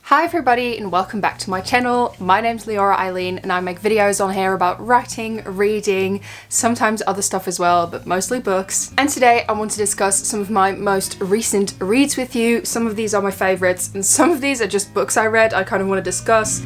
Hi everybody and welcome back to my channel. My name's Leora Eileen and I make videos on here about writing, reading, sometimes other stuff as well, but mostly books. And today I want to discuss some of my most recent reads with you. Some of these are my favourites and some of these are just books I read I kind of want to discuss.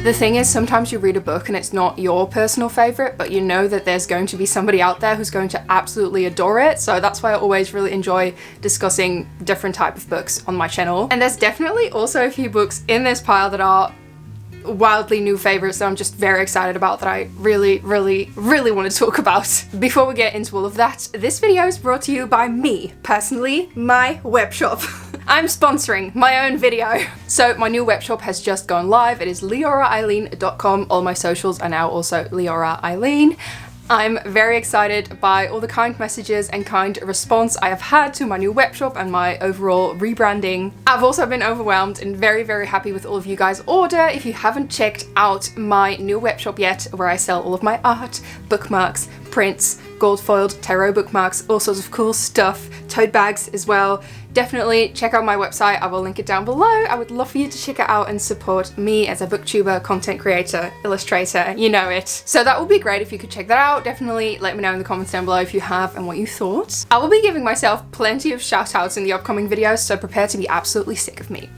The thing is, sometimes you read a book and it's not your personal favourite, but you know that there's going to be somebody out there who's going to absolutely adore it. So that's why I always really enjoy discussing different type of books on my channel. And there's definitely also a few books in this pile that are wildly new favourites that I'm just very excited about that I really want to talk about. Before we get into all of that, this video is brought to you by me, personally, my webshop. I'm sponsoring my own video. So my new webshop has just gone live. It is leoraeileen.com. All my socials are now also Leora Eileen. I'm very excited by all the kind messages and kind response I have had to my new webshop and my overall rebranding. I've also been overwhelmed and very happy with all of you guys' order. If you haven't checked out my new webshop yet, where I sell all of my art, bookmarks, prints, gold foiled tarot bookmarks, all sorts of cool stuff, tote bags as well, definitely check out my website. I will link it down below. I would love for you to check it out and support me as a booktuber, content creator, illustrator, you know it. So that would be great if you could check that out. Definitely let me know in the comments down below if you have and what you thought. I will be giving myself plenty of shout outs in the upcoming videos, so prepare to be absolutely sick of me.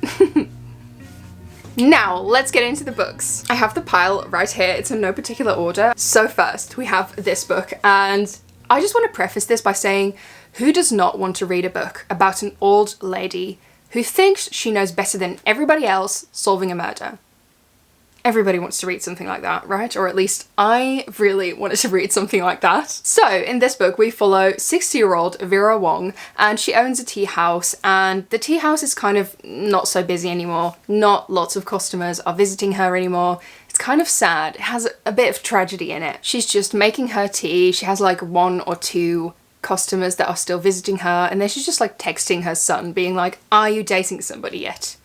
Now, let's get into the books. I have the pile right here. It's in no particular order. So first, we have this book, and I just want to preface this by saying, who does not want to read a book about an old lady who thinks she knows better than everybody else solving a murder? Everybody wants to read something like that, right? Or at least I really wanted to read something like that. So in this book, we follow 60-year-old Vera Wong, and she owns a tea house, and the tea house is kind of not so busy anymore. Not lots of customers are visiting her anymore. It's kind of sad. It has a bit of tragedy in it. She's just making her tea. She has like 1 or 2 customers that are still visiting her, and then she's just like texting her son being like, are you dating somebody yet?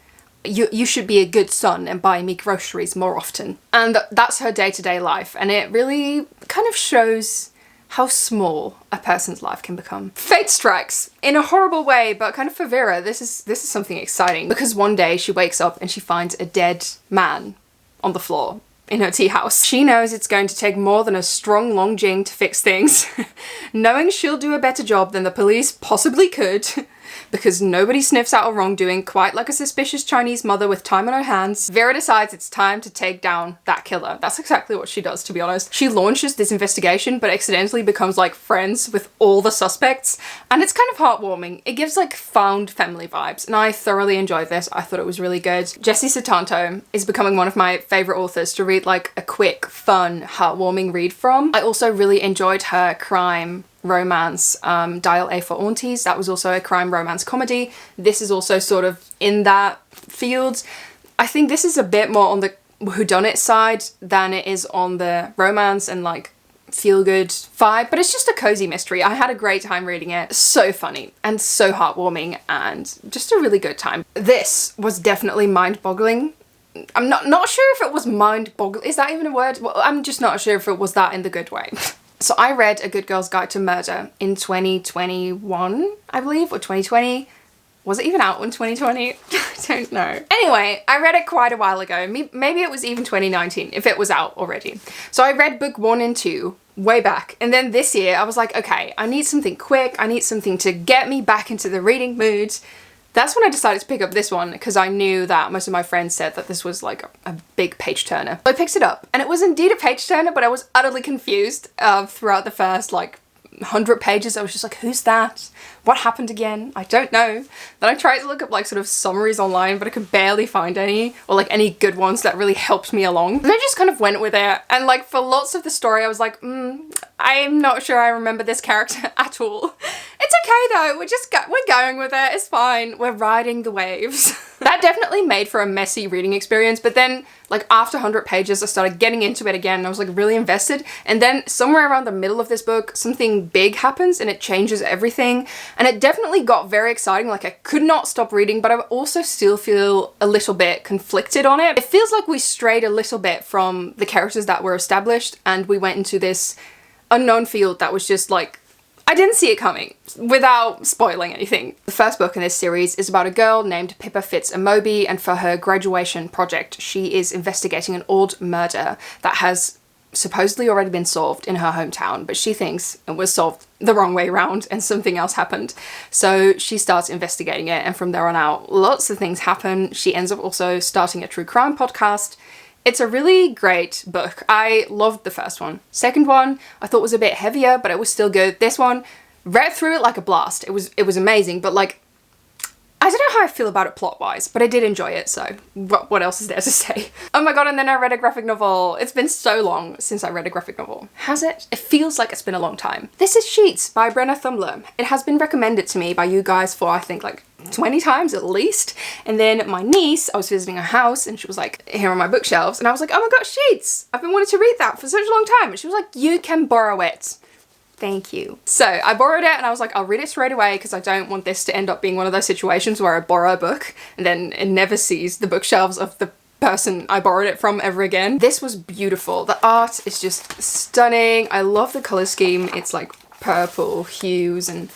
You should be a good son and buy me groceries more often. And that's her day-to-day life, and it really kind of shows how small a person's life can become. Fate strikes in a horrible way, but kind of for Vera, this is something exciting, because one day she wakes up and she finds a dead man on the floor in her tea house. She knows it's going to take more than a strong long jing to fix things, knowing she'll do a better job than the police possibly could, because nobody sniffs out a wrongdoing quite like a suspicious Chinese mother with time on her hands. Vera decides it's time to take down that killer. That's exactly what she does, to be honest. She launches this investigation, but accidentally becomes like friends with all the suspects, and it's kind of heartwarming. It gives like found family vibes, and I thoroughly enjoyed this. I thought it was really good. Jessie Sutanto is becoming one of my favorite authors to read like a quick, fun, heartwarming read from. I also really enjoyed her crime romance, Dial A for Aunties. That was also a crime romance comedy. This is also sort of in that field. I think this is a bit more on the whodunit side than it is on the romance and like feel-good vibe, but it's just a cozy mystery. I had a great time reading it. So funny and so heartwarming and just a really good time. This was definitely mind-boggling. I'm not sure if it was mind-boggling. Is that even a word? Well, I'm just not sure if it was that in the good way. So I read A Good Girl's Guide to Murder in 2021, I believe, or 2020. Was it even out in 2020? I don't know. Anyway, I read it quite a while ago. Maybe it was even 2019, if it was out already. So I read book 1 and 2 way back. And then this year I was like, okay, I need something quick. I need something to get me back into the reading mood. That's when I decided to pick up this one, because I knew that most of my friends said that this was like a big page turner. I picked it up, and it was indeed a page turner, but I was utterly confused throughout the first like 100 pages. I was just like, who's that? What happened again? I don't know. Then I tried to look up like sort of summaries online, but I could barely find any, or like any good ones that really helped me along. And I just kind of went with it. And like for lots of the story, I was like, I'm not sure I remember this character at all. It's okay though, we're going with it, it's fine. We're riding the waves. That definitely made for a messy reading experience, but then like after 100 pages, I started getting into it again and I was like really invested. And then somewhere around the middle of this book, something big happens and it changes everything. And it definitely got very exciting. Like I could not stop reading, but I also still feel a little bit conflicted on it. It feels like we strayed a little bit from the characters that were established and we went into this unknown field that was just like I didn't see it coming, without spoiling anything. The first book in this series is about a girl named Pippa Fitz-Amobi, and for her graduation project, she is investigating an old murder that has supposedly already been solved in her hometown, but she thinks it was solved the wrong way around and something else happened. So she starts investigating it, and from there on out, lots of things happen. She ends up also starting a true crime podcast. It's a really great book. I loved the first one. Second one, I thought was a bit heavier, but it was still good. This one, read through it like a blast. It was amazing, but like, I don't know how I feel about it plot-wise, but I did enjoy it, so what else is there to say? Oh my god, and then I read a graphic novel. It's been so long since I read a graphic novel. Has it? It feels like it's been a long time. This is Sheets by Brenna Thumler. It has been recommended to me by you guys for, I think, like 20 times at least. And then my niece, I was visiting her house and she was like, here are my bookshelves. And I was like, oh my god, Sheets! I've been wanting to read that for such a long time. And she was like, you can borrow it. Thank you. So I borrowed it and I was like, I'll read it straight away because I don't want this to end up being one of those situations where I borrow a book and then it never sees the bookshelves of the person I borrowed it from ever again. This was beautiful. The art is just stunning. I love the color scheme. It's like purple hues and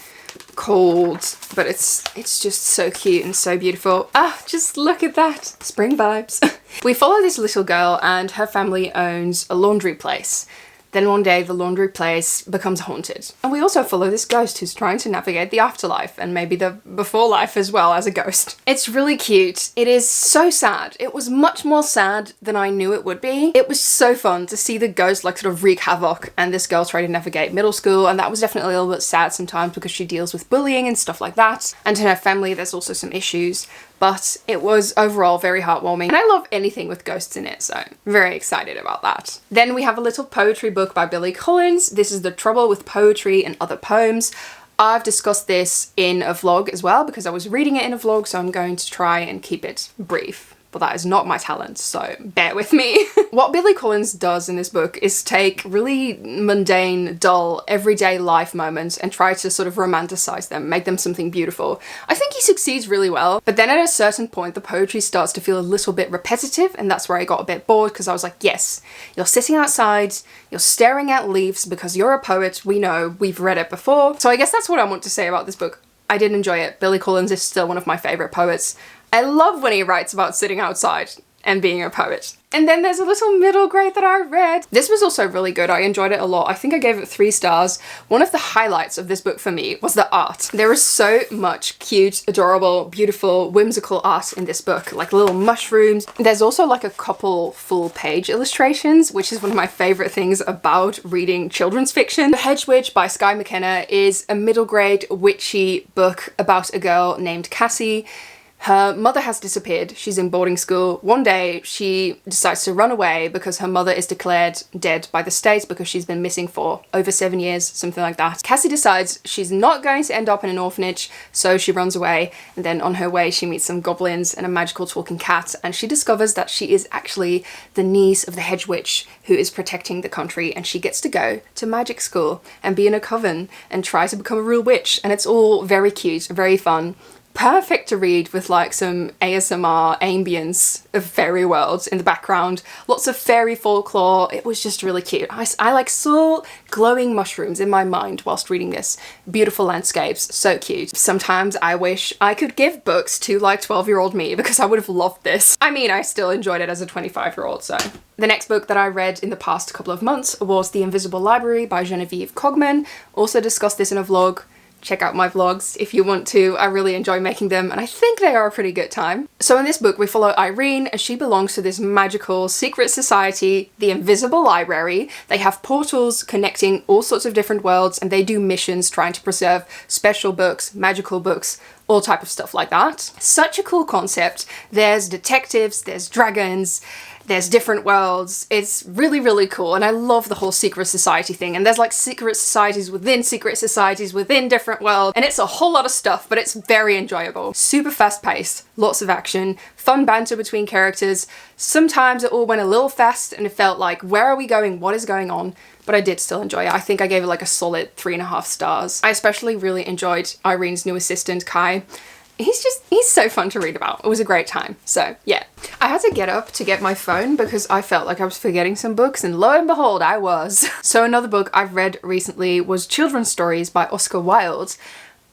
cold, but it's just so cute and so beautiful. Ah, just look at that. Spring vibes. We follow this little girl and her family owns a laundry place. Then one day the laundry place becomes haunted. And we also follow this ghost who's trying to navigate the afterlife and maybe the before life as well as a ghost. It's really cute. It is so sad. It was much more sad than I knew it would be. It was so fun to see the ghost like sort of wreak havoc and this girl trying to navigate middle school, and that was definitely a little bit sad sometimes because she deals with bullying and stuff like that. And in her family there's also some issues. But it was overall very heartwarming. And I love anything with ghosts in it, so I'm very excited about that. Then we have a little poetry book by Billy Collins. This is The Trouble with Poetry and Other Poems. I've discussed this in a vlog as well because I was reading it in a vlog, so I'm going to try and keep it brief. But that is not my talent, so bear with me. What Billy Collins does in this book is take really mundane, dull, everyday life moments and try to sort of romanticize them, make them something beautiful. I think he succeeds really well, but then at a certain point the poetry starts to feel a little bit repetitive, and that's where I got a bit bored because I was like, yes, you're sitting outside, you're staring at leaves because you're a poet, we know, we've read it before. So I guess that's what I want to say about this book. I did enjoy it. Billy Collins is still one of my favorite poets. I love when he writes about sitting outside and being a poet. And then there's a little middle grade that I read. This was also really good. I enjoyed it a lot. I think I gave it 3 stars. One of the highlights of this book for me was the art. There is so much cute, adorable, beautiful, whimsical art in this book, like little mushrooms. There's also like a couple full page illustrations, which is one of my favorite things about reading children's fiction. Hedgewood by Skye McKenna is a middle grade witchy book about a girl named Cassie. Her mother has disappeared. She's in boarding school. One day she decides to run away because her mother is declared dead by the state because she's been missing for over 7 years, something like that. Cassie decides she's not going to end up in an orphanage, so she runs away, and then on her way she meets some goblins and a magical talking cat, and she discovers that she is actually the niece of the hedge witch who is protecting the country, and she gets to go to magic school and be in a coven and try to become a real witch, and it's all very cute, very fun. Perfect to read with like some ASMR ambience of fairy worlds in the background, lots of fairy folklore. It was just really cute. I like saw glowing mushrooms in my mind whilst reading this. Beautiful landscapes, so cute. Sometimes I wish I could give books to like 12-year-old me because I would have loved this. I mean, I still enjoyed it as a 25-year-old, so. The next book that I read in the past couple of months was The Invisible Library by Genevieve Cogman. Also discussed this in a vlog. Check out my vlogs if you want to. I really enjoy making them and I think they are a pretty good time. So in this book we follow Irene as she belongs to this magical secret society, the Invisible Library. They have portals connecting all sorts of different worlds and they do missions trying to preserve special books, magical books, all type of stuff like that. Such a cool concept. There's detectives, there's dragons, there's different worlds. It's really, really cool. And I love the whole secret society thing. And there's like secret societies within different worlds. And it's a whole lot of stuff, but it's very enjoyable. Super fast paced, lots of action, fun banter between characters. Sometimes it all went a little fast and it felt like, where are we going? What is going on? But I did still enjoy it. I think I gave it like a solid 3.5 stars. I especially really enjoyed Irene's new assistant, Kai. he's so fun to read about. It was a great time. So yeah, I had to get up to get my phone because I felt like I was forgetting some books, and lo and behold, I was. So another book I've read recently was Children's Stories by Oscar Wilde.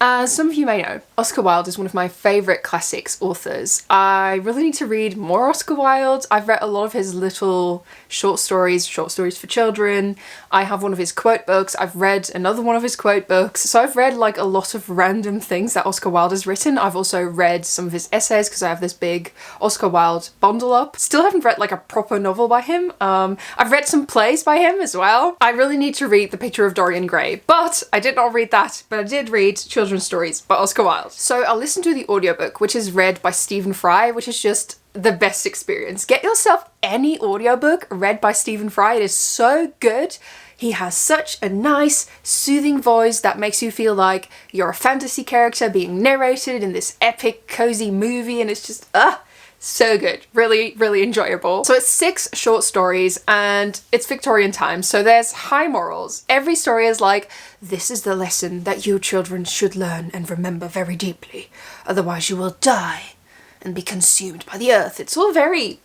As some of you may know, Oscar Wilde is one of my favourite classics authors. I really need to read more Oscar Wilde. I've read a lot of his little short stories for children. I have one of his quote books. I've read another one of his quote books. So I've read like a lot of random things that Oscar Wilde has written. I've also read some of his essays because I have this big Oscar Wilde bundle up. Still haven't read like a proper novel by him. I've read some plays by him as well. I really need to read The Picture of Dorian Gray, but I did not read that, but I did read Children's Stories by Oscar Wilde. So I'll listen to the audiobook, which is read by Stephen Fry, which is just the best experience. Get yourself any audiobook read by Stephen Fry. It is so good. He has such a nice, soothing voice that makes you feel like you're a fantasy character being narrated in this epic, cozy movie, and it's just, so good. Really, really enjoyable. So it's 6 short stories and it's Victorian times, so there's high morals. Every story is like, this is the lesson that you children should learn and remember very deeply. Otherwise you will die and be consumed by the earth. It's all very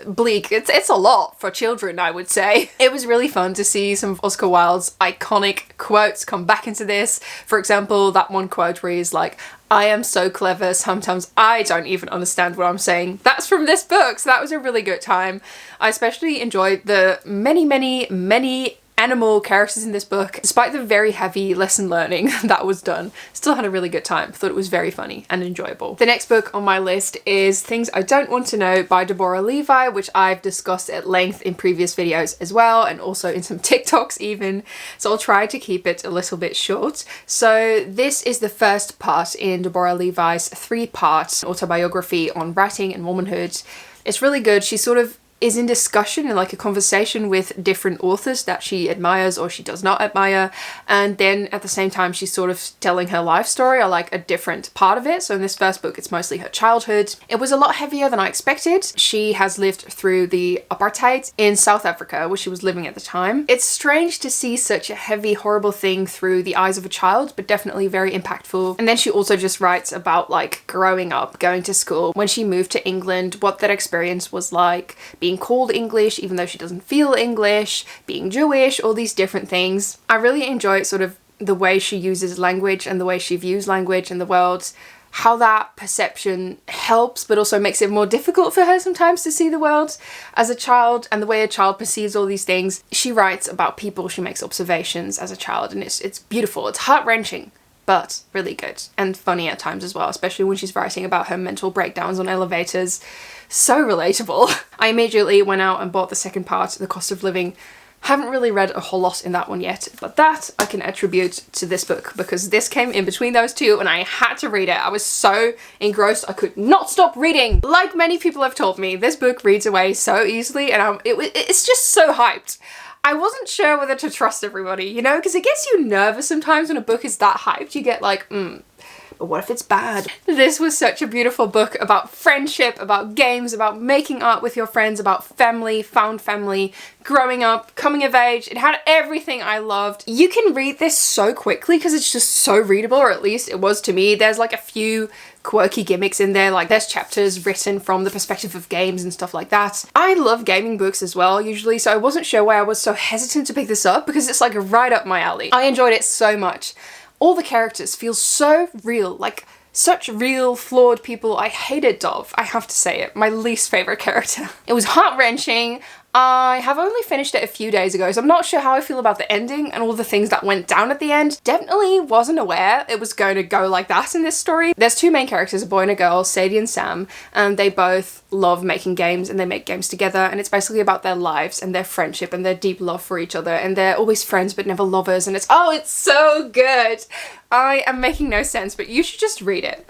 bleak. It's a lot for children, I would say. It was really fun to see some of Oscar Wilde's iconic quotes come back into this. For example, that one quote where he's like, I am so clever, sometimes I don't even understand what I'm saying. That's from this book, so that was a really good time. I especially enjoyed the many animal characters in this book. Despite the very heavy lesson learning that was done, still had a really good time. Thought it was very funny and enjoyable. The next book on my list is Things I Don't Want to Know by Deborah Levi, which I've discussed at length in previous videos as well, and also in some TikToks even, so I'll try to keep it a little bit short. So this is the first part in Deborah Levi's 3-part autobiography on writing and womanhood. It's really good. She sort of is in discussion and like a conversation with different authors that she admires or she does not admire, and then at the same time she's sort of telling her life story or like a different part of it. So in this first book it's mostly her childhood. It was a lot heavier than I expected. She has lived through the apartheid in South Africa, where she was living at the time. It's strange to see such a heavy, horrible thing through the eyes of a child, but definitely very impactful. And then she also just writes about like growing up, going to school, when she moved to England, what that experience was like, being called English even though she doesn't feel English, being Jewish, all these different things. I really enjoy sort of the way she uses language and the way she views language in the world, how that perception helps but also makes it more difficult for her sometimes to see the world as a child, and the way a child perceives all these things. She writes about people, she makes observations as a child, and it's beautiful. It's heart-wrenching, but really good and funny at times as well, especially when she's writing about her mental breakdowns on elevators. So relatable. I immediately went out and bought the second part, The Cost of Living. Haven't really read a whole lot in that one yet, but that I can attribute to this book because this came in between those two and I had to read it. I was so engrossed, I could not stop reading. Like many people have told me, this book reads away so easily, and it's just so hyped. I wasn't sure whether to trust everybody, you know, because it gets you nervous sometimes when a book is that hyped. You get like, but what if it's bad? This was such a beautiful book about friendship, about games, about making art with your friends, about family, found family, growing up, coming of age. It had everything I loved. You can read this so quickly because it's just so readable, or at least it was to me. There's like a few quirky gimmicks in there, like there's chapters written from the perspective of games and stuff like that. I love gaming books as well usually, so I wasn't sure why I was so hesitant to pick this up because it's like right up my alley. I enjoyed it so much. All the characters feel so real, like such real, flawed people. I hated Dov, I have to say it, my least favorite character. It was heart-wrenching. I have only finished it a few days ago, so I'm not sure how I feel about the ending and all the things that went down at the end. Definitely wasn't aware it was going to go like that in this story. There's 2 main characters, a boy and a girl, Sadie and Sam, and they both love making games and they make games together, and it's basically about their lives and their friendship and their deep love for each other, and they're always friends but never lovers, and it's so good. I am making no sense, but you should just read it.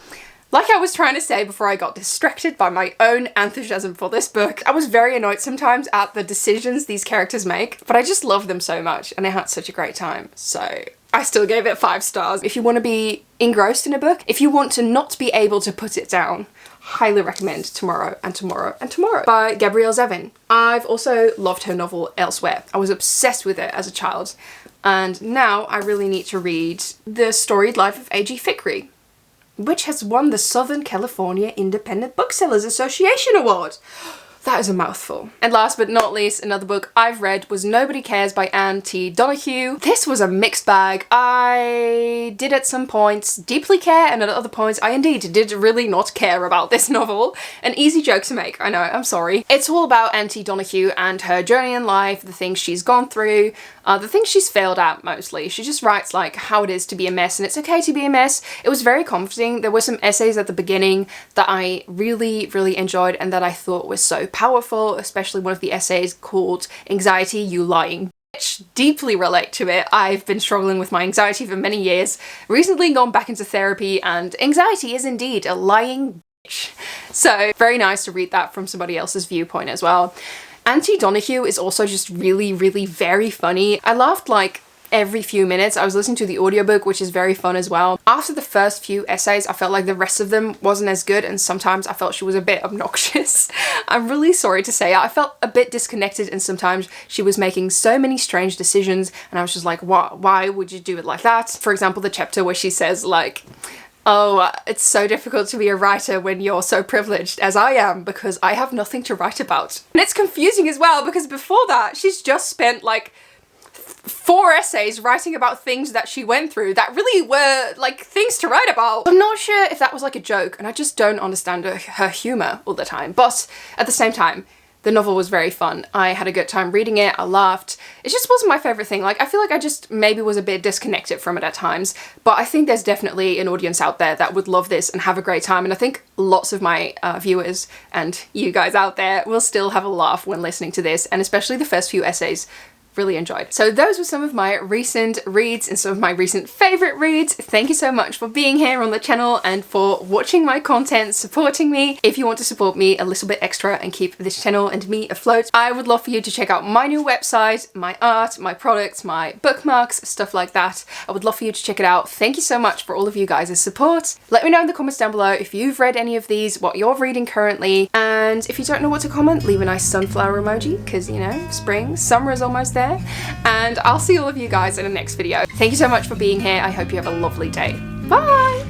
Like I was trying to say before I got distracted by my own enthusiasm for this book, I was very annoyed sometimes at the decisions these characters make, but I just love them so much and I had such a great time. So I still gave it 5 stars. If you want to be engrossed in a book, if you want to not be able to put it down, highly recommend Tomorrow and Tomorrow and Tomorrow by Gabrielle Zevin. I've also loved her novel Elsewhere. I was obsessed with it as a child, and now I really need to read The Storied Life of A.G. Thackeray. which has won the Southern California Independent Booksellers Association Award. That is a mouthful. And last but not least, another book I've read was Nobody Cares by Anne T. Donahue. This was a mixed bag. I did at some points deeply care, and at other points I indeed did really not care about this novel. An easy joke to make, I know, I'm sorry. It's all about Anne T. Donahue and her journey in life, the things she's gone through, the things she's failed at mostly. She just writes like how it is to be a mess, and it's okay to be a mess. It was very comforting. There were some essays at the beginning that I really, really enjoyed and that I thought was so powerful, especially one of the essays called Anxiety, You Lying Bitch. Deeply relate to it. I've been struggling with my anxiety for many years, recently gone back into therapy, and anxiety is indeed a lying bitch. So very nice to read that from somebody else's viewpoint as well. Anne T. Donahue is also just really, really very funny. I laughed like every few minutes. I was listening to the audiobook, which is very fun as well. After the first few essays, I felt like the rest of them wasn't as good, and sometimes I felt she was a bit obnoxious. I'm really sorry to say. I felt a bit disconnected, and sometimes she was making so many strange decisions, and I was just like, why would you do it like that? For example, the chapter where she says like, oh, it's so difficult to be a writer when you're so privileged as I am because I have nothing to write about. And it's confusing as well because before that, she's just spent like 4 essays writing about things that she went through that really were like things to write about. I'm not sure if that was like a joke, and I just don't understand her humor all the time. But at the same time, the novel was very fun. I had a good time reading it, I laughed. It just wasn't my favorite thing. Like, I feel like I just maybe was a bit disconnected from it at times, but I think there's definitely an audience out there that would love this and have a great time, and I think lots of my viewers and you guys out there will still have a laugh when listening to this, and especially the first few essays. Really enjoyed. So those were some of my recent reads and some of my recent favorite reads. Thank you so much for being here on the channel and for watching my content, supporting me. If you want to support me a little bit extra and keep this channel and me afloat, I would love for you to check out my new website, my art, my products, my bookmarks, stuff like that. I would love for you to check it out. Thank you so much for all of you guys' support. Let me know in the comments down below if you've read any of these, what you're reading currently, and if you don't know what to comment, leave a nice sunflower emoji, because you know, spring, summer is almost there. And I'll see all of you guys in the next video. Thank you so much for being here. I hope you have a lovely day. Bye!